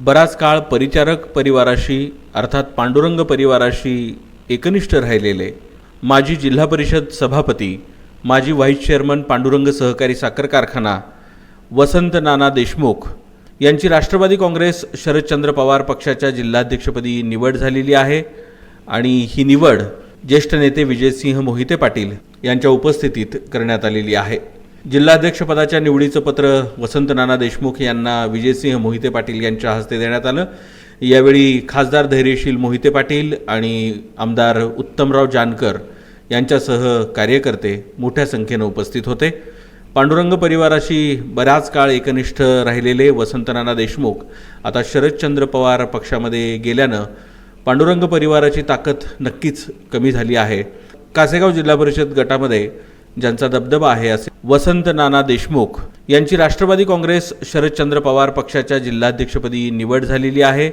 बराच काळ परिचारक परिवाराशी अर्थात पांडुरंग परिवाराशी एकनिष्ठ राहिलेले माजी जिल्हा परिषद सभापती, माजी व्हाईस चेअरमन पांडुरंग सहकारी साखर कारखाना वसंत नाना देशमुख यांची राष्ट्रवादी काँग्रेस शरदचंद्र पवार पक्षाच्या जिल्हाध्यक्षपदी निवड झालेली आहे आणि ही निवड ज्येष्ठ नेते विजयसिंह मोहिते पाटील यांच्या उपस्थितीत करण्यात आलेली आहे। जिल्हाध्यक्षपदाच्या निवडीचं पत्र वसंत नाना देशमुख यांना विजयसिंह मोहिते पाटील यांच्या हस्ते देण्यात आलं। यावेळी खासदार धैर्यशील मोहिते पाटील आणि आमदार उत्तमराव जानकर यांच्यासह कार्यकर्ते मोठ्या संख्येने उपस्थित होते। पांडुरंग परिवाराशी बराच काळ एकनिष्ठ राहिलेले वसंत नाना देशमुख आता शरदचंद्र पवार पक्षामध्ये गेल्यानं पांडुरंग परिवाराची ताकद नक्कीच कमी झाली आहे। कासेगाव जिल्हा परिषद गटामध्ये ज्यांचा दबदबा आहे असे वसंत नाना देशमुख यांची राष्ट्रवादी काँग्रेस शरदचंद्र पवार पक्षाच्या जिल्हाध्यक्षपदी निवड झालेली आहे।